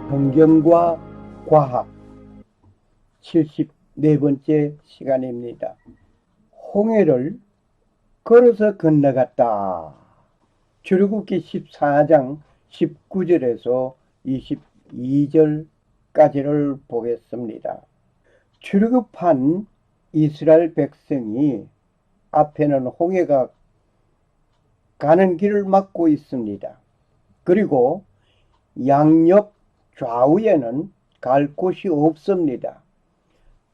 성경과 과학 74번째 시간입니다. 홍해를 걸어서 건너갔다. 출애굽기 14장 19절에서 22절까지를 보겠습니다. 출애굽한 이스라엘 백성이 앞에는 홍해가 가는 길을 막고 있습니다. 그리고 양옆 좌우에는 갈 곳이 없습니다.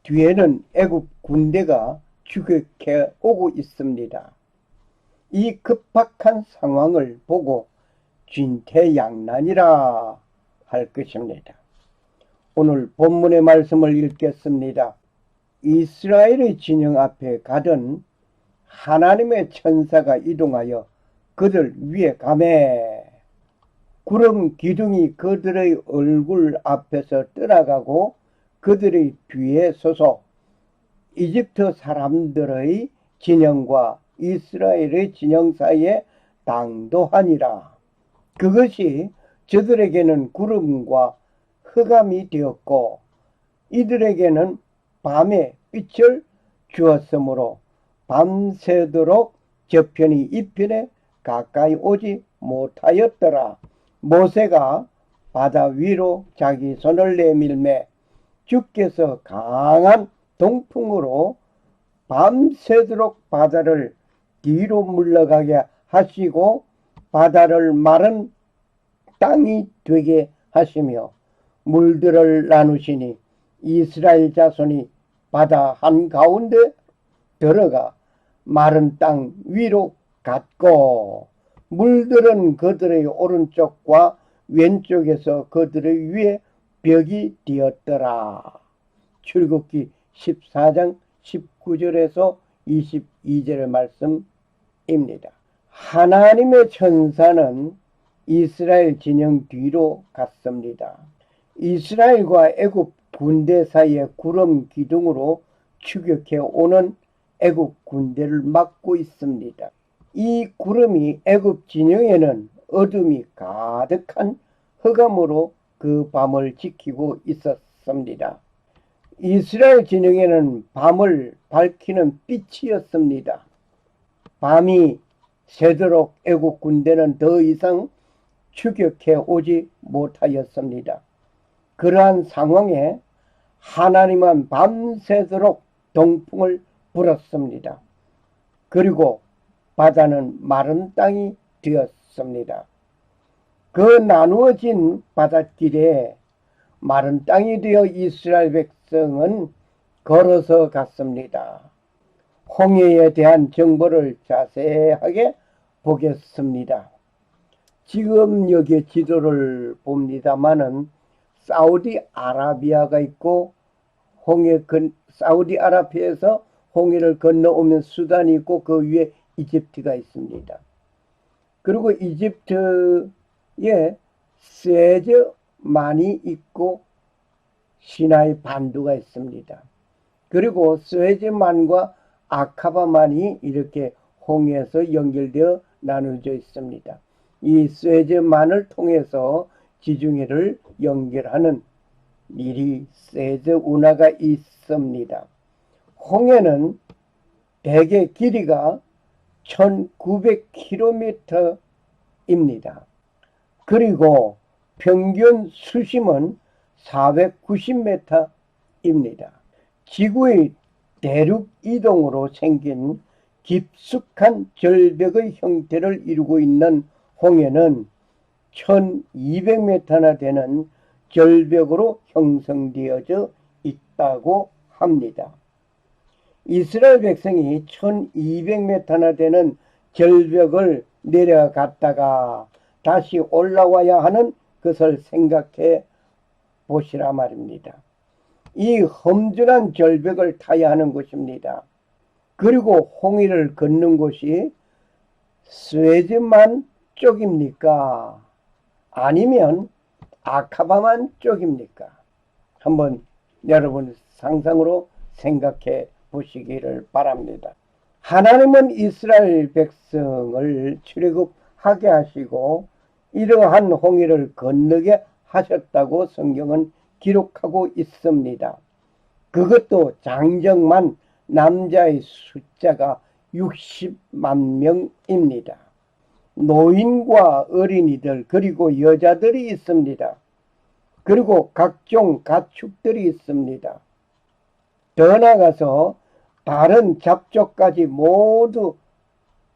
뒤에는 애굽 군대가 추격해 오고 있습니다. 이 급박한 상황을 보고 진퇴양난이라 할 것입니다. 오늘 본문의 말씀을 읽겠습니다. 이스라엘의 진영 앞에 가던 하나님의 천사가 이동하여 그들 위에 가매 구름 기둥이 그들의 얼굴 앞에서 떠나가고 그들의 뒤에 서서 이집트 사람들의 진영과 이스라엘의 진영 사이에 당도하니라. 그것이 저들에게는 구름과 흑암이 되었고 이들에게는 밤에 빛을 주었으므로 밤새도록 저편이 이편에 가까이 오지 못하였더라. 모세가 바다 위로 자기 손을 내밀매 주께서 강한 동풍으로 밤새도록 바다를 뒤로 물러가게 하시고 바다를 마른 땅이 되게 하시며 물들을 나누시니 이스라엘 자손이 바다 한가운데 들어가 마른 땅 위로 갔고 물들은 그들의 오른쪽과 왼쪽에서 그들의 위에 벽이 되었더라. 출애굽기 14장 19절에서 22절의 말씀입니다. 하나님의 천사는 이스라엘 진영 뒤로 갔습니다. 이스라엘과 애굽 군대 사이에 구름 기둥으로 추격해 오는 애굽 군대를 막고 있습니다. 이 구름이 애굽 진영에는 어둠이 가득한 흑암으로 그 밤을 지키고 있었습니다. 이스라엘 진영에는 밤을 밝히는 빛이었습니다. 밤이 새도록 애굽 군대는 더 이상 추격해 오지 못하였습니다. 그러한 상황에 하나님은 밤새도록 동풍을 불었습니다. 그리고 바다는 마른 땅이 되었습니다. 그 나누어진 바닷길에 마른 땅이 되어 이스라엘 백성은 걸어서 갔습니다. 홍해에 대한 정보를 자세하게 보겠습니다. 지금 여기 지도를 봅니다마는 사우디아라비아가 있고 사우디아라비아에서 홍해를 건너오면 수단이 있고 그 위에 이집트가 있습니다. 그리고 이집트에 스웨즈만이 있고 시나이 반도가 있습니다. 그리고 스웨즈만과 아카바만이 이렇게 홍해에서 연결되어 나누어져 있습니다. 이 스웨즈만을 통해서 지중해를 연결하는 미리 스웨즈 운하가 있습니다. 홍해는 대개 길이가 1900km입니다. 그리고 평균 수심은 490m입니다. 지구의 대륙 이동으로 생긴 깊숙한 절벽의 형태를 이루고 있는 홍해는 1200m나 되는 절벽으로 형성되어져 있다고 합니다. 이스라엘 백성이 1200m나 되는 절벽을 내려갔다가 다시 올라와야 하는 것을 생각해 보시라 말입니다. 이 험준한 절벽을 타야 하는 것입니다. 그리고 홍해를 걷는 곳이 스웨즈만 쪽입니까? 아니면 아카바만 쪽입니까? 한번 여러분 상상으로 생각해 보시기를 바랍니다. 하나님은 이스라엘 백성을 출애굽하게 하시고 이러한 홍해를 건너게 하셨다고 성경은 기록하고 있습니다. 그것도 장정만 남자의 숫자가 60만 명입니다. 노인과 어린이들 그리고 여자들이 있습니다. 그리고 각종 가축들이 있습니다. 더 나아가서 다른 잡족까지 모두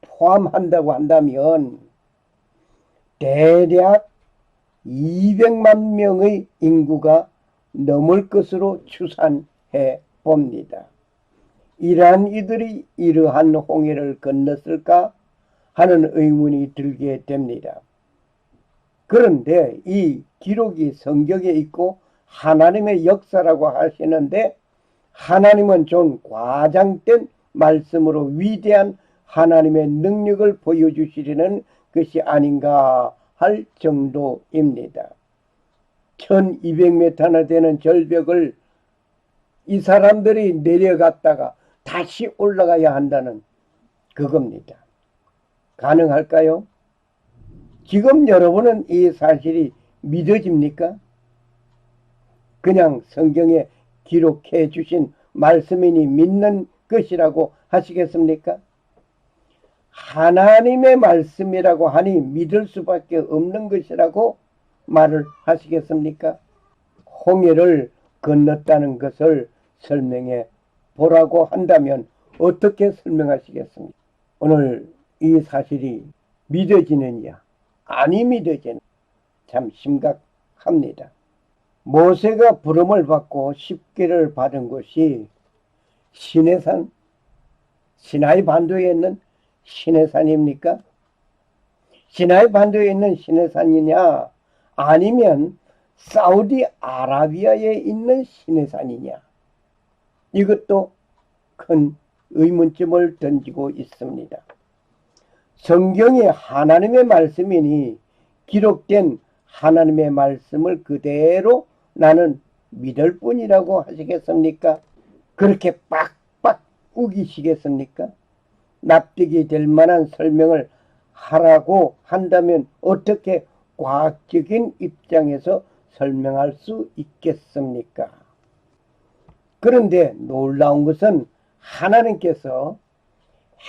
포함한다고 한다면 대략 200만 명의 인구가 넘을 것으로 추산해 봅니다. 이러한 이들이 이러한 홍해를 건넜을까 하는 의문이 들게 됩니다. 그런데 이 기록이 성경에 있고 하나님의 역사라고 하시는데 하나님은 좀 과장된 말씀으로 위대한 하나님의 능력을 보여주시려는 것이 아닌가 할 정도입니다. 1200m나 되는 절벽을 이 사람들이 내려갔다가 다시 올라가야 한다는 그겁니다. 가능할까요? 지금 여러분은 이 사실이 믿어집니까? 그냥 성경에 기록해 주신 말씀이니 믿는 것이라고 하시겠습니까? 하나님의 말씀이라고 하니 믿을 수밖에 없는 것이라고 말을 하시겠습니까? 홍해를 건넜다는 것을 설명해 보라고 한다면 어떻게 설명하시겠습니까? 오늘 이 사실이 믿어지느냐 아니 믿어지느냐 참 심각합니다. 모세가 부름을 받고 십계를 받은 곳이 시내산, 시나이 반도에 있는 시내산입니까? 시나이 반도에 있는 시내산이냐 아니면 사우디아라비아에 있는 시내산이냐, 이것도 큰 의문점을 던지고 있습니다. 성경이 하나님의 말씀이니 기록된 하나님의 말씀을 그대로 나는 믿을 뿐이라고 하시겠습니까? 그렇게 빡빡 우기시겠습니까? 납득이 될 만한 설명을 하라고 한다면 어떻게 과학적인 입장에서 설명할 수 있겠습니까? 그런데 놀라운 것은 하나님께서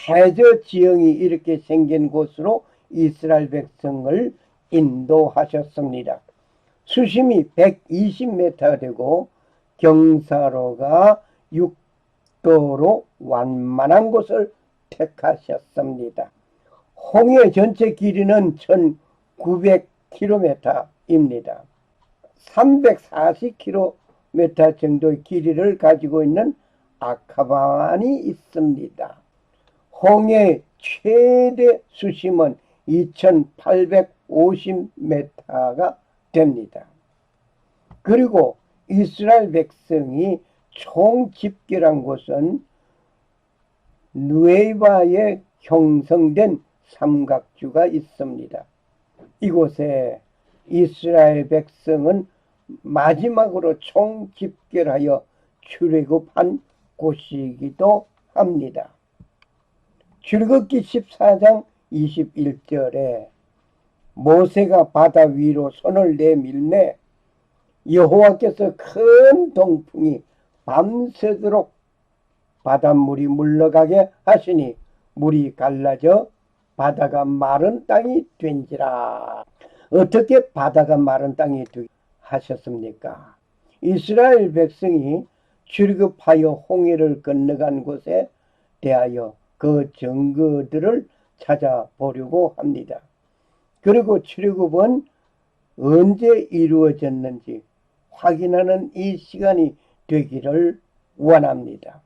해저 지형이 이렇게 생긴 곳으로 이스라엘 백성을 인도하셨습니다. 수심이 120m가 되고 경사로가 6도로 완만한 곳을 택하셨습니다. 홍해 전체 길이는 1900km입니다. 340km 정도의 길이를 가지고 있는 아카바만이 있습니다. 홍해 최대 수심은 2850m가 됩니다. 그리고 이스라엘 백성이 총 집결한 곳은 누에바에 형성된 삼각주가 있습니다. 이곳에 이스라엘 백성은 마지막으로 총 집결하여 출애굽한 곳이기도 합니다. 출애굽기 14장 21절에 모세가 바다 위로 손을 내밀매 여호와께서 큰 동풍이 밤새도록 바닷물이 물러가게 하시니 물이 갈라져 바다가 마른 땅이 된지라. 어떻게 바다가 마른 땅이 되게 하셨습니까? 이스라엘 백성이 출애굽하여 홍해를 건너간 곳에 대하여 그 증거들을 찾아보려고 합니다. 그리고 출애굽은 언제 이루어졌는지 확인하는 이 시간이 되기를 원합니다.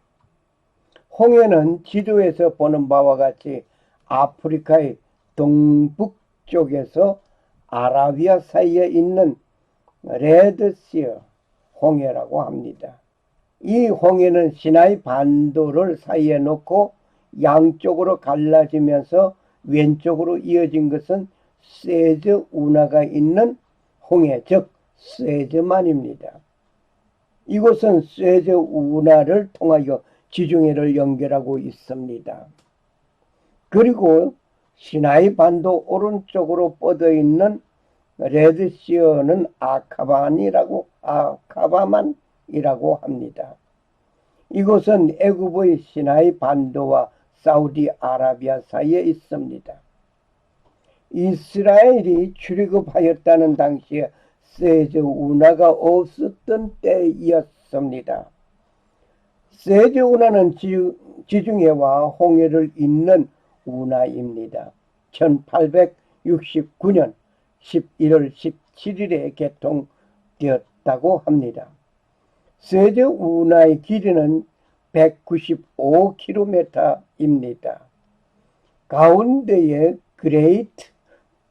홍해는 지도에서 보는 바와 같이 아프리카의 동북쪽에서 아라비아 사이에 있는 레드시어 홍해라고 합니다. 이 홍해는 시나이 반도를 사이에 놓고 양쪽으로 갈라지면서 왼쪽으로 이어진 것은 세즈 운하가 있는 홍해, 즉 세즈만입니다. 이곳은 세즈 운하를 통하여 지중해를 연결하고 있습니다. 그리고 시나이 반도 오른쪽으로 뻗어 있는 레드시어는 아카바만이라고 합니다. 이곳은 애굽의 시나이 반도와 사우디아라비아 사이에 있습니다. 이스라엘이 출애굽하였다는 당시에 세즈 운하가 없었던 때이었습니다. 세즈 운하는 지중해와 홍해를 잇는 운하입니다. 1869년 11월 17일에 개통되었다고 합니다. 세즈 운하의 길이는 195km입니다. 가운데에 그레이트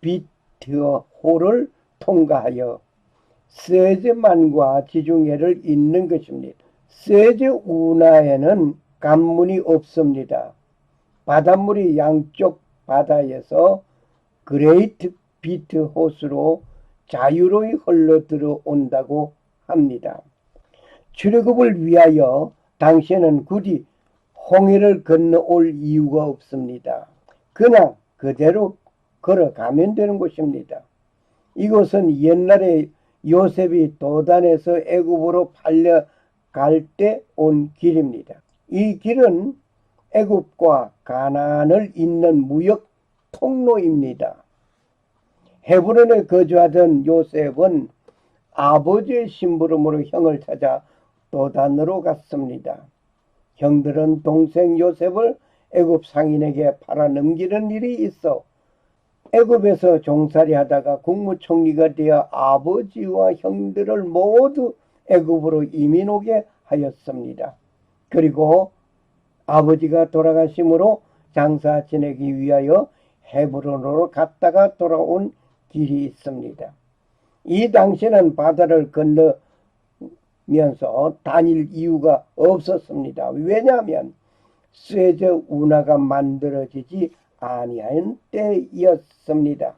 비트홀을 통과하여 세즈만과 지중해를 잇는 것입니다. 세즈 운하에는 관문이 없습니다. 바닷물이 양쪽 바다에서 그레이트 비트홀으로 자유로이 흘러 들어온다고 합니다. 출애굽을 위하여 당시에는 굳이 홍해를 건너올 이유가 없습니다. 그냥 그대로 걸어가면 되는 곳입니다. 이곳은 옛날에 요셉이 도단에서 애굽으로 팔려갈 때 온 길입니다. 이 길은 애굽과 가나안을 잇는 무역 통로입니다. 헤브론에 거주하던 요셉은 아버지의 심부름으로 형을 찾아 도단으로 갔습니다. 형들은 동생 요셉을 애굽 상인에게 팔아넘기는 일이 있어 애굽에서 종살이 하다가 국무총리가 되어 아버지와 형들을 모두 애굽으로 이민 오게 하였습니다. 그리고 아버지가 돌아가심으로 장사 지내기 위하여 헤브론으로 갔다가 돌아온 길이 있습니다. 이 당시에는 바다를 건너면서 다닐 이유가 없었습니다. 왜냐하면 세즈 운하가 만들어지지 아니한 때였습니다.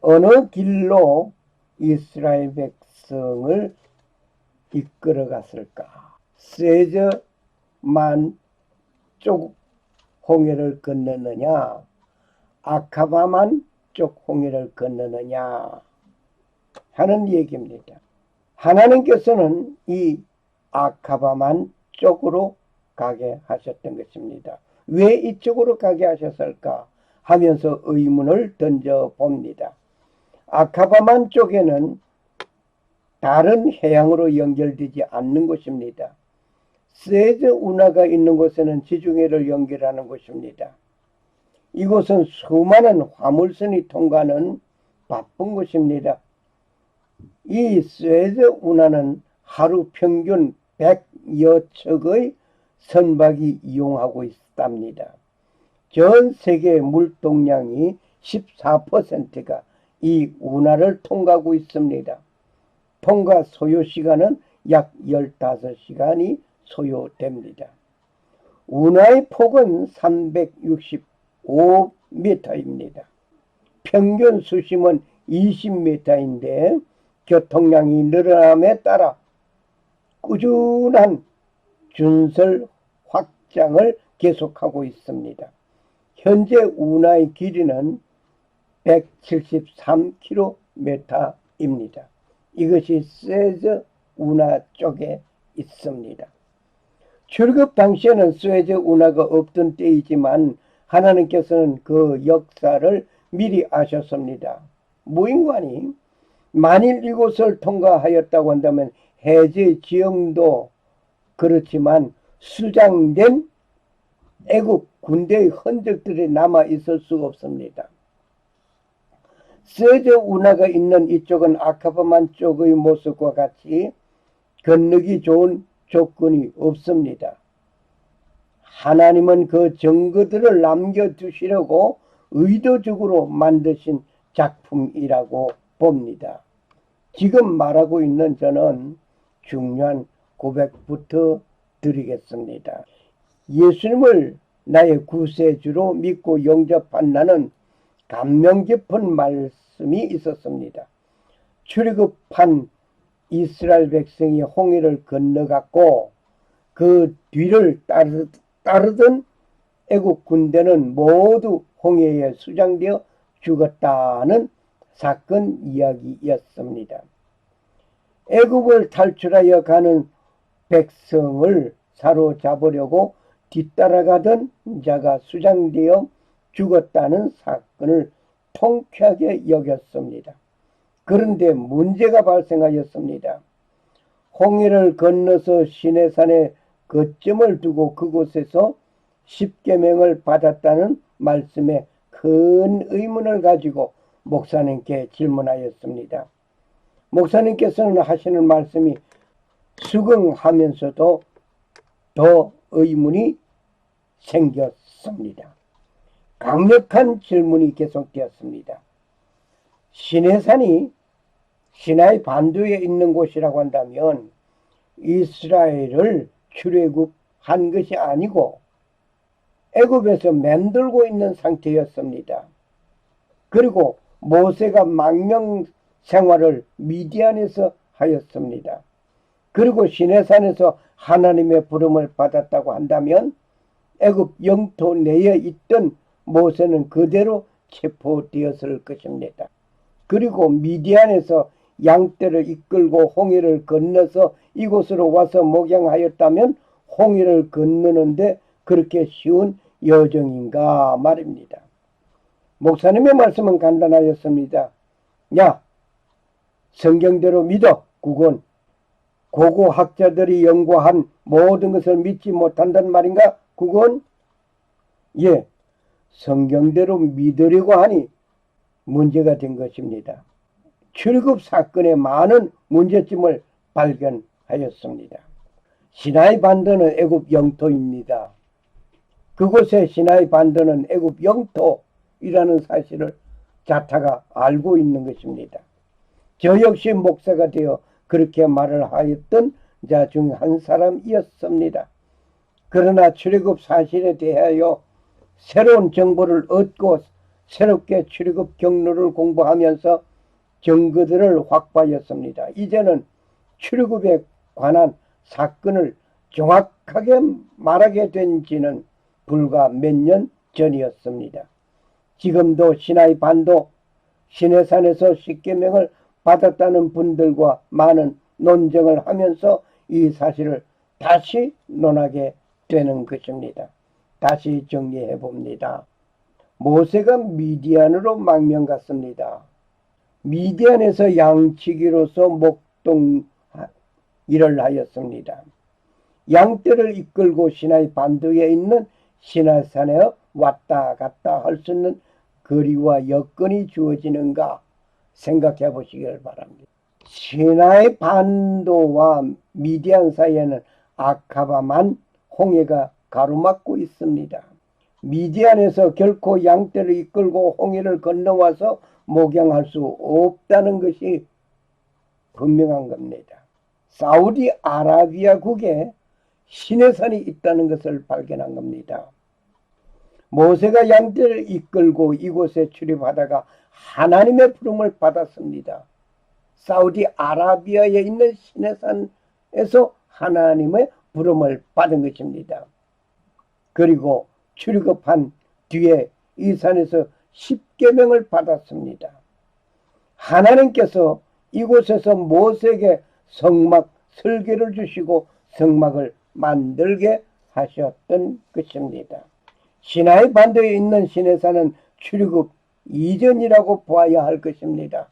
어느 길로 이스라엘 백성을 이끌어갔을까? 세즈만 쪽 홍해를 건너느냐, 아카바만 쪽 홍해를 건너느냐 하는 얘기입니다. 하나님께서는 이 아카바만 쪽으로 가게 하셨던 것입니다. 왜 이쪽으로 가게 하셨을까 하면서 의문을 던져봅니다. 아카바만 쪽에는 다른 해양으로 연결되지 않는 곳입니다. 세즈 운하가 있는 곳에는 지중해를 연결하는 곳입니다. 이곳은 수많은 화물선이 통과하는 바쁜 곳입니다. 이 세즈 운하는 하루 평균 100여 척의 선박이 이용하고 있답니다. 전 세계 물동량이 14%가 이 운하를 통과하고 있습니다. 통과 소요시간은 약 15시간이 소요됩니다. 운하의 폭은 365m입니다. 평균 수심은 20m인데 교통량이 늘어남에 따라 꾸준한 준설 확장을 계속하고 있습니다. 현재 운하의 길이는 173km입니다. 이것이 세즈 운하 쪽에 있습니다. 출급 당시에는 세즈 운하가 없던 때이지만 하나님께서는 그 역사를 미리 아셨습니다. 무인관이 만일 이곳을 통과하였다고 한다면 해제 지형도 그렇지만 수장된 애국 군대의 흔적들이 남아 있을 수가 없습니다. 세즈 운하가 있는 이쪽은 아카바만 쪽의 모습과 같이 건너기 좋은 조건이 없습니다. 하나님은 그 증거들을 남겨두시려고 의도적으로 만드신 작품이라고 봅니다. 지금 말하고 있는 저는 중요한 고백부터 드리겠습니다. 예수님을 나의 구세주로 믿고 영접한 나는 감명 깊은 말씀이 있었습니다. 출애굽한 이스라엘 백성이 홍해를 건너갔고 그 뒤를 따르던 애국 군대는 모두 홍해에 수장되어 죽었다는 사건 이야기였습니다. 애굽을 탈출하여 가는 백성을 사로잡으려고 뒤따라가던 자가 수장되어 죽었다는 사건을 통쾌하게 여겼습니다. 그런데 문제가 발생하였습니다. 홍해를 건너서 시내산에 거점을 두고 그곳에서 십계명을 받았다는 말씀에 큰 의문을 가지고 목사님께 질문하였습니다. 목사님께서는 하시는 말씀이 수긍하면서도 더 의문이 생겼습니다. 강력한 질문이 계속되었습니다. 시내산이 시나이 반도에 있는 곳이라고 한다면 이스라엘을 출애굽한 것이 아니고 애굽에서 맴돌고 있는 상태였습니다. 그리고 모세가 망명 생활을 미디안에서 하였습니다. 그리고 시내산에서 하나님의 부름을 받았다고 한다면 애굽 영토 내에 있던 모세는 그대로 체포되었을 것입니다. 그리고 미디안에서 양떼를 이끌고 홍해를 건너서 이곳으로 와서 목양하였다면 홍해를 건너는데 그렇게 쉬운 여정인가 말입니다. 목사님의 말씀은 간단하였습니다. 야, 성경대로 믿어. 그건 고고학자들이 연구한 모든 것을 믿지 못한다는 말인가? 그건 예, 성경대로 믿으려고 하니 문제가 된 것입니다. 출애굽 사건에 많은 문제점을 발견하였습니다. 시나이 반도는 애굽 영토입니다. 그곳의 시나이 반도는 애굽 영토이라는 사실을 자타가 알고 있는 것입니다. 저 역시 목사가 되어 그렇게 말을 하였던 자 중 한 사람이었습니다. 그러나 출애굽 사실에 대하여 새로운 정보를 얻고 새롭게 출애굽 경로를 공부하면서 증거들을 확보하였습니다. 이제는 출애굽에 관한 사건을 정확하게 말하게 된 지는 불과 몇 년 전이었습니다. 지금도 시나이 반도 시내산에서 십계명을 받았다는 분들과 많은 논쟁을 하면서 이 사실을 다시 논하게 되는 것입니다. 다시 정리해 봅니다. 모세가 미디안으로 망명 갔습니다. 미디안에서 양치기로서 목동 일을 하였습니다. 양떼를 이끌고 시나이 반도에 있는 시내산에 왔다 갔다 할 수 있는 거리와 여건이 주어지는가 생각해 보시길 바랍니다. 시나이 반도와 미디안 사이에는 아카바만 홍해가 가로막고 있습니다. 미디안에서 결코 양떼를 이끌고 홍해를 건너와서 목양할 수 없다는 것이 분명한 겁니다. 사우디아라비아국에 시내산이 있다는 것을 발견한 겁니다. 모세가 양떼를 이끌고 이곳에 출입하다가 하나님의 부름을 받았습니다. 사우디아라비아에 있는 시내산에서 하나님의 부름을 받은 것입니다. 그리고 출애굽한 뒤에 이 산에서 십계명을 받았습니다. 하나님께서 이곳에서 모세에게 성막 설계를 주시고 성막을 만들게 하셨던 것입니다. 시나이 반도에 있는 시내산은 출애굽 이전이라고 보아야 할 것입니다.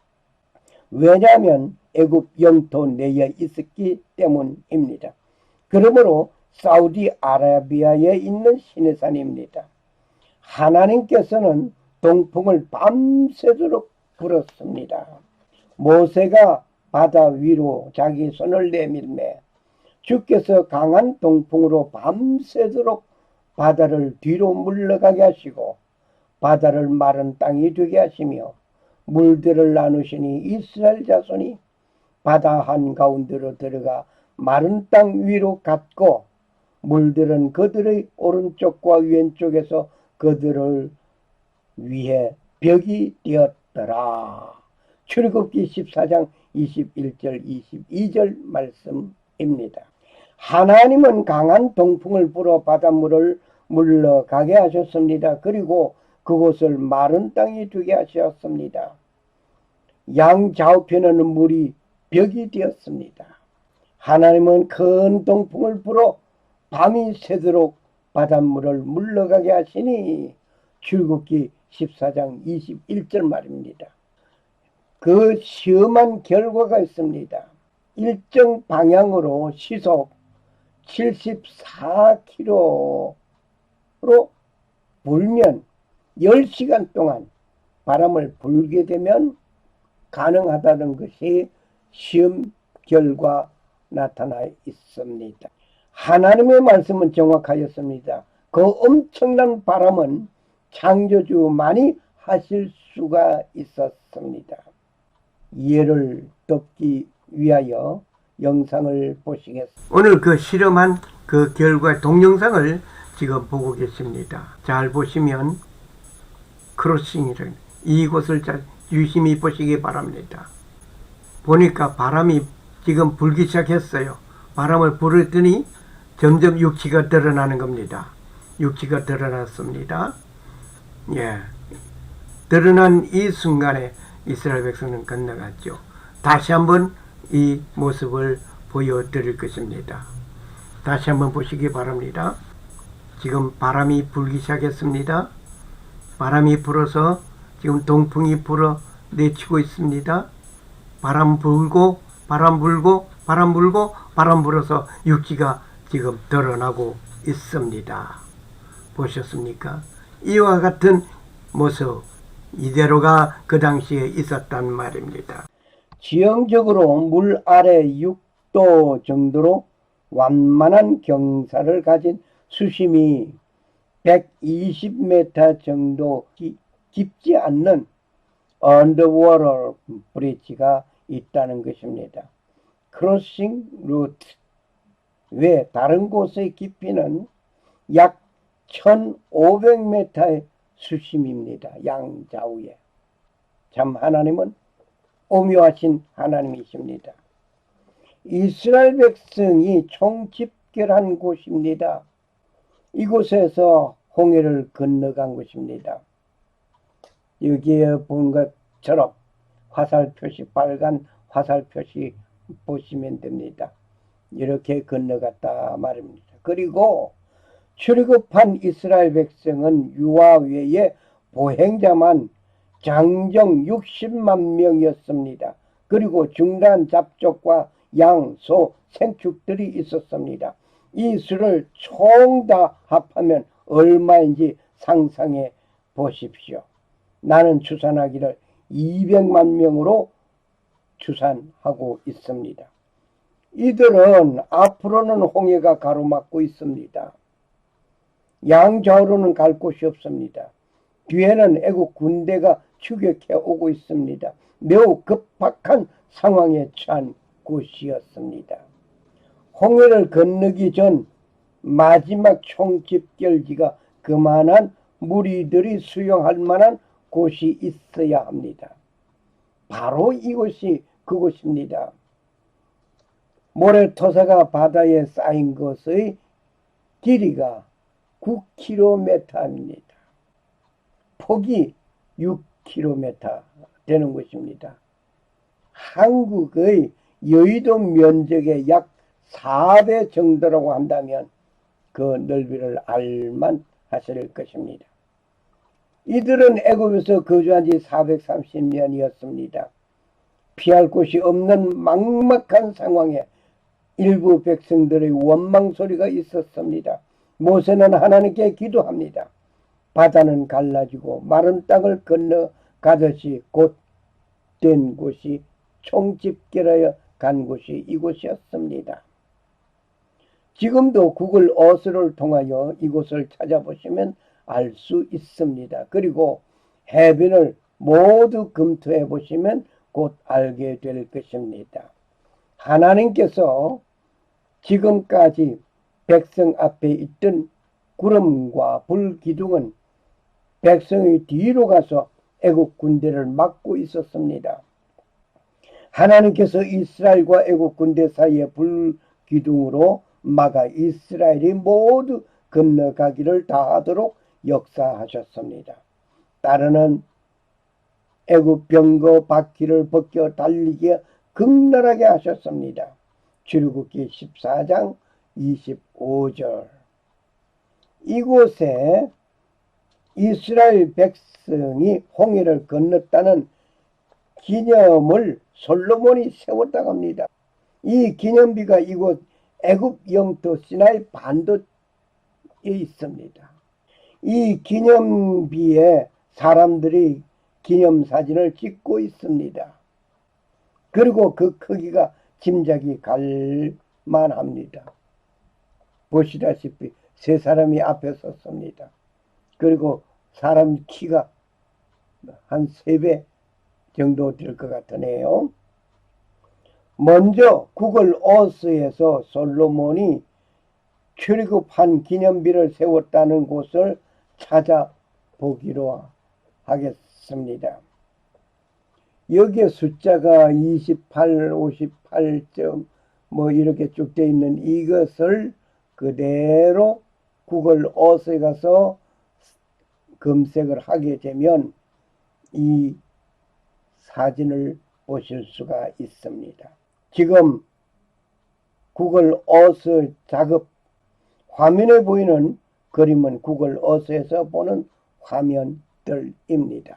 왜냐하면 애굽 영토 내에 있었기 때문입니다. 그러므로 사우디아라비아에 있는 시내산입니다. 하나님께서는 동풍을 밤새도록 불었습니다. 모세가 바다 위로 자기 손을 내밀매 주께서 강한 동풍으로 밤새도록 바다를 뒤로 물러가게 하시고 바다를 마른 땅이 되게 하시며 물들을 나누시니 이스라엘 자손이 바다 한가운데로 들어가 마른 땅 위로 갔고 물들은 그들의 오른쪽과 왼쪽에서 그들을 위해 벽이 되었더라. 출애굽기 14장 21절 22절 말씀입니다. 하나님은 강한 동풍을 불어 바닷물을 물러가게 하셨습니다. 그리고 그곳을 마른 땅이 되게 하셨습니다. 양좌우편에는 물이 벽이 되었습니다. 하나님은 큰 동풍을 불어 밤이 새도록 바닷물을 물러가게 하시니 출애굽기 14장 21절 말입니다. 그 시험한 결과가 있습니다. 일정 방향으로 시속 74km로 불면 10시간 동안 바람을 불게 되면 가능하다는 것이 시험 결과 나타나 있습니다. 하나님의 말씀은 정확하였습니다. 그 엄청난 바람은 창조주만이 하실 수가 있었습니다. 이해를 돕기 위하여 영상을 보시겠습니다. 오늘 그 실험한 그 결과 동영상을 지금 보고 계십니다. 잘 보시면 크로싱이를 이곳을 잘 유심히 보시기 바랍니다. 보니까 바람이 지금 불기 시작했어요. 바람을 불었더니 점점 육지가 드러나는 겁니다. 육지가 드러났습니다. 예, 드러난 이 순간에 이스라엘 백성은 건너갔죠. 다시 한번 이 모습을 보여드릴 것입니다. 다시 한번 보시기 바랍니다. 지금 바람이 불기 시작했습니다. 바람이 불어서 지금 동풍이 불어 내치고 있습니다. 바람 불고 바람 불고 바람 불고 바람 불어서 육지가 지금 드러나고 있습니다. 보셨습니까? 이와 같은 모습 이대로가 그 당시에 있었단 말입니다. 지형적으로 물 아래 6도 정도로 완만한 경사를 가진 수심이 120m 정도 깊지 않는 언더워터 브릿지가 있다는 것입니다. 크로싱 루트 외 다른 곳의 깊이는 약 1500m의 수심입니다. 양좌우에. 참 하나님은 오묘하신 하나님이십니다. 이스라엘 백성이 총집결한 곳입니다. 이곳에서 홍해를 건너간 곳입니다. 여기에 본 것처럼 화살 표시, 빨간 화살 표시 보시면 됩니다. 이렇게 건너갔다 말입니다. 그리고 출애굽한 이스라엘 백성은 유아 외에 보행자만 장정 60만 명이었습니다. 그리고 중단 잡족과 양, 소, 생축들이 있었습니다. 이 수를 총 다 합하면 얼마인지 상상해 보십시오. 나는 추산하기를 200만 명으로 추산하고 있습니다. 이들은 앞으로는 홍해가 가로막고 있습니다. 양좌우로는 갈 곳이 없습니다. 뒤에는 애국 군대가 추격해 오고 있습니다. 매우 급박한 상황에 처한 곳이었습니다. 홍해를 건너기 전 마지막 총집결지가 그만한 무리들이 수용할 만한 곳이 있어야 합니다. 바로 이곳이 그곳입니다. 모래토사가 바다에 쌓인 것의 길이가 9km입니다. 폭이 6km 되는 것입니다. 한국의 여의도 면적의 약 4배 정도라고 한다면 그 넓이를 알만 하실 것입니다. 이들은 애굽에서 거주한 지 430년이었습니다. 피할 곳이 없는 막막한 상황에 일부 백성들의 원망 소리가 있었습니다. 모세는 하나님께 기도합니다. 바다는 갈라지고 마른 땅을 건너가듯이 곧 된 곳이 총집결하여 간 곳이 이곳이었습니다. 지금도 구글 어스를 통하여 이곳을 찾아보시면 알 수 있습니다. 그리고 해변을 모두 검토해 보시면 곧 알게 될 것입니다. 하나님께서 지금까지 백성 앞에 있던 구름과 불 기둥은 백성의 뒤로 가서 애국 군대를 막고 있었습니다. 하나님께서 이스라엘과 애국 군대 사이에 불 기둥으로 막아 이스라엘이 모두 건너가기를 다하도록 역사하셨습니다. 따르는 애굽 병거 바퀴를 벗겨 달리게 극렬하게 하셨습니다. 출애굽기 14장 25절. 이곳에 이스라엘 백성이 홍해를 건넜다는 기념을 솔로몬이 세웠다고 합니다. 이 기념비가 이곳 애굽 영토 시나이 반도에 있습니다. 이 기념비에 사람들이 기념사진을 찍고 있습니다. 그리고 그 크기가 짐작이 갈 만합니다. 보시다시피 세 사람이 앞에 섰습니다. 그리고 사람 키가 한 3배 정도 될 것 같으네요. 먼저 구글 어스에서 솔로몬이 출애굽한 기념비를 세웠다는 곳을 찾아보기로 하겠습니다. 여기에 숫자가 28, 58점 뭐 이렇게 쭉 되어 있는 이것을 그대로 구글 어스에 가서 검색을 하게 되면 이 사진을 보실 수가 있습니다. 지금 구글 어스 작업 화면에 보이는 그림은 구글 어스에서 보는 화면들입니다.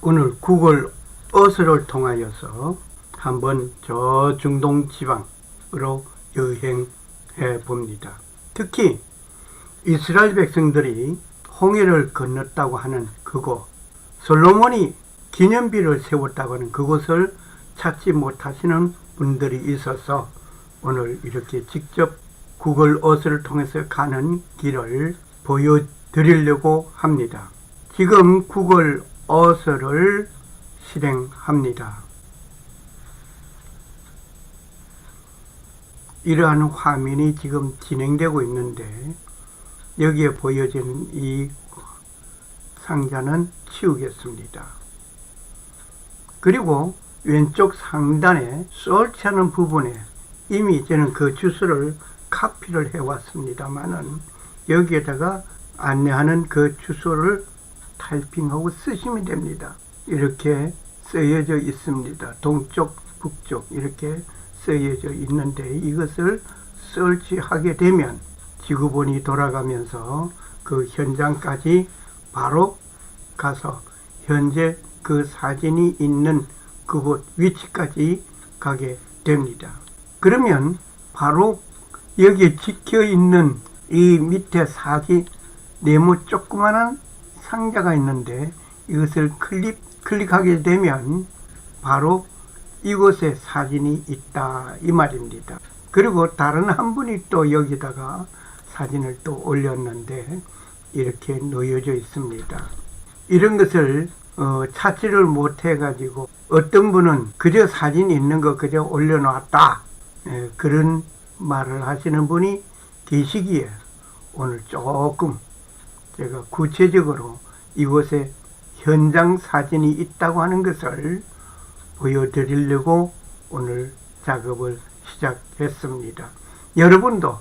오늘 구글 어스를 통하여서 한번 저 중동 지방으로 여행해 봅니다. 특히 이스라엘 백성들이 홍해를 건넜다고 하는 그곳, 솔로몬이 기념비를 세웠다고 하는 그곳을 찾지 못하시는 분들이 있어서 오늘 이렇게 직접 구글 어스를 통해서 가는 길을 보여드리려고 합니다. 지금 구글 어스를 실행합니다. 이러한 화면이 지금 진행되고 있는데 여기에 보여지는 이 상자는 치우겠습니다. 그리고 왼쪽 상단에 설치하는 부분에 이미 저는 그 주소를 카피를 해왔습니다만은 여기에다가 안내하는 그 주소를 타이핑하고 쓰시면 됩니다. 이렇게 쓰여져 있습니다. 동쪽, 북쪽 이렇게 쓰여져 있는데 이것을 설치하게 되면 지구본이 돌아가면서 그 현장까지 바로 가서 현재 그 사진이 있는 그곳 위치까지 가게 됩니다. 그러면 바로 여기에 찍혀 있는 이 밑에 사진 네모 조그마한 상자가 있는데 이것을 클릭하게 되면 바로 이곳에 사진이 있다 이 말입니다. 그리고 다른 한 분이 또 여기다가 사진을 또 올렸는데 이렇게 놓여져 있습니다. 이런 것을 찾지를 못해 가지고 어떤 분은 그저 사진이 있는 거 그저 올려놨다 그런 말을 하시는 분이 계시기에 오늘 조금 제가 구체적으로 이곳에 현장 사진이 있다고 하는 것을 보여드리려고 오늘 작업을 시작했습니다. 여러분도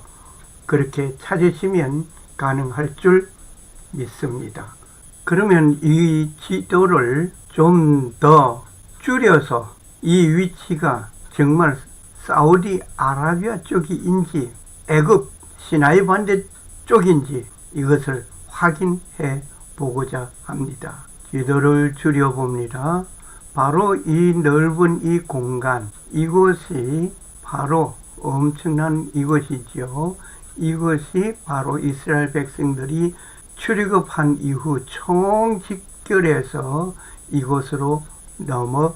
그렇게 찾으시면 가능할 줄 믿습니다. 그러면 이 지도를 좀 더 줄여서 이 위치가 정말 사우디아라비아 쪽인지 애굽 시나이 반도 쪽인지 이것을 확인해 보고자 합니다. 지도를 줄여봅니다. 바로 이 넓은 이 공간, 이곳이 바로 엄청난 이곳이죠. 이것이 바로 이스라엘 백성들이 출애굽한 이후 총집결해서 이곳으로 넘어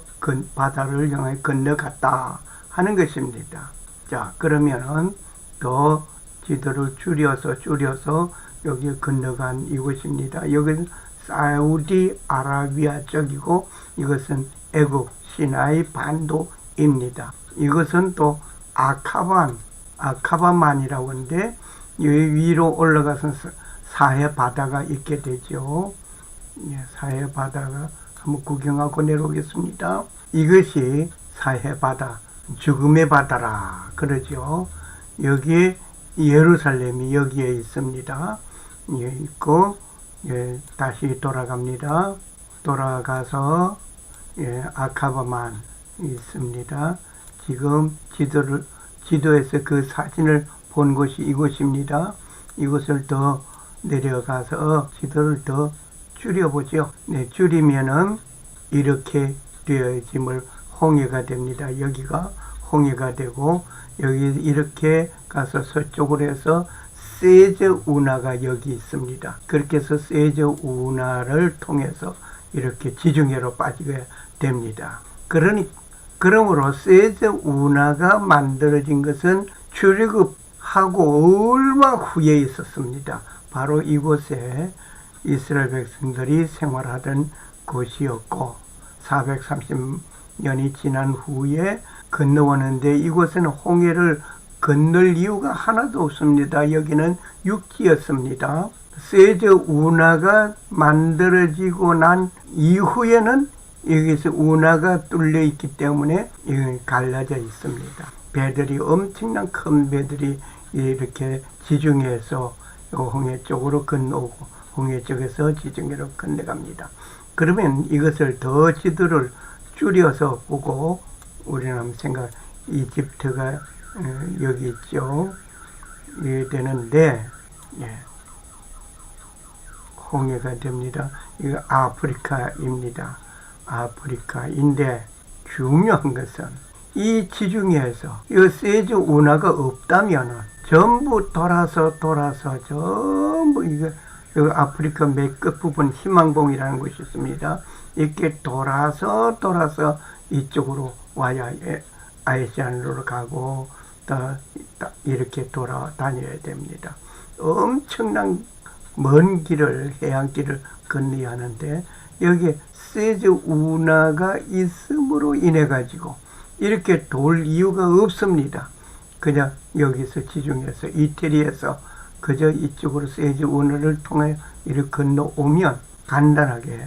바다를 향해 건너갔다 하는 것입니다. 자, 그러면은 더 지도를 줄여서 여기에 건너간 이곳입니다. 여기는 사우디아라비아 쪽이고 이것은 애굽 시나이 반도입니다. 이것은 또 아카바만이라고 하는데 위로 올라가서 사해 바다가 있게 되죠. 사해 바다가 한번 구경하고 내려오겠습니다. 이것이 사해 바다, 죽음의 바다라 그러죠. 여기에 예루살렘이 여기에 있습니다. 있고 다시 돌아갑니다. 돌아가서 아카바만 있습니다. 지금 지도에서 그 사진을 본 곳이 이곳입니다. 이곳을 더 내려가서 지도를 더 줄여보죠. 네, 줄이면은 이렇게 되어짐을 홍해가 됩니다. 여기가 홍해가 되고 여기 이렇게 가서 서쪽으로 해서 세저 운하가 여기 있습니다. 그렇게 해서 세저 운하를 통해서 이렇게 지중해로 빠지게 됩니다. 그러므로 세저 운하가 만들어진 것은 출애굽하고 얼마 후에 있었습니다. 바로 이곳에 이스라엘 백성들이 생활하던 곳이었고 430년이 지난 후에 건너왔는데 이곳에는 홍해를 건널 이유가 하나도 없습니다. 여기는 육지였습니다. 세저 운하가 만들어지고 난 이후에는 여기서 운하가 뚫려 있기 때문에 여기 갈라져 있습니다. 배들이 엄청난 큰 배들이 이렇게 지중해에서 홍해 쪽으로 건너오고 홍해 쪽에서 지중해로 건너갑니다. 그러면 이것을 더 지도를 줄여서 보고 우리는 한번 이집트가 여기 있죠. 이게 되는데 홍해가 됩니다. 이거 아프리카입니다. 아프리카인데 중요한 것은 이 지중해에서 이 세저 운하가 없다면 전부 돌아서 전부 이거 아프리카 맨 끝부분 희망봉이라는 곳이 있습니다. 이렇게 돌아서 이쪽으로 와야 아이시안으로 가고 이렇게 돌아다녀야 됩니다. 엄청난 먼 길을 해안길을 건너야 하는데 여기에 세저 운하가 있음으로 인해 가지고 이렇게 돌 이유가 없습니다. 그냥 여기서 지중해에서 이태리에서 그저 이쪽으로 세저 운하를 통해 이렇게 건너오면 간단하게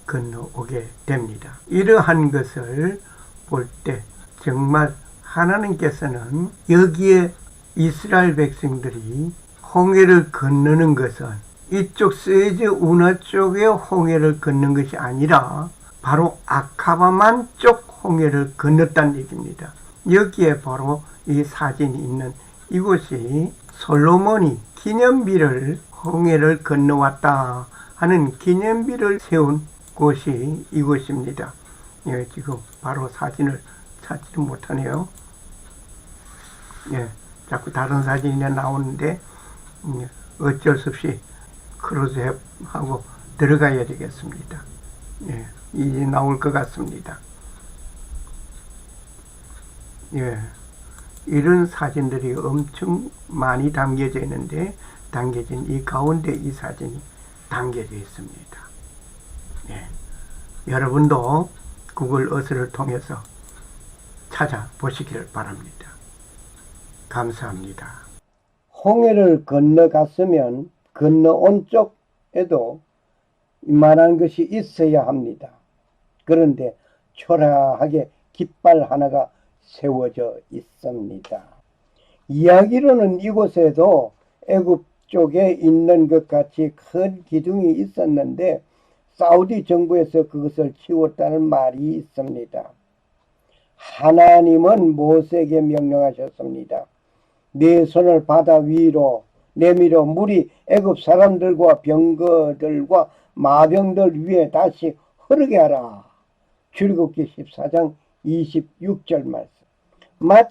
건너오게 됩니다. 이러한 것을 볼 때 정말 하나님께서는 여기에 이스라엘 백성들이 홍해를 건너는 것은 이쪽 세저 운하 쪽에 홍해를 건넌 것이 아니라 바로 아카바만 쪽 홍해를 건넜다는 얘기입니다. 여기에 바로 이 사진이 있는 이곳이 솔로몬이 기념비를 홍해를 건너왔다 하는 기념비를 세운 곳이 이곳입니다. 지금 바로 사진을 찾지 못하네요. 자꾸 다른 사진이 나오는데 어쩔 수 없이 크로즈앱하고 들어가야 되겠습니다. 이제 나올 것 같습니다. 이런 사진들이 엄청 많이 담겨져 있는데 담겨진 이 가운데 이 사진이 담겨져 있습니다. 여러분도 구글 어스를 통해서 찾아보시기를 바랍니다. 감사합니다. 홍해를 건너갔으면 건너온 쪽에도 이만한 것이 있어야 합니다. 그런데 초라하게 깃발 하나가 세워져 있습니다. 이야기로는 이곳에도 애굽 쪽에 있는 것 같이 큰 기둥이 있었는데 사우디 정부에서 그것을 치웠다는 말이 있습니다. 하나님은 모세에게 명령하셨습니다. 네 손을 바다 위로 내밀어 물이 애굽 사람들과 병거들과 마병들 위에 다시 흐르게 하라. 출애굽기 14장 26절 말씀. 마치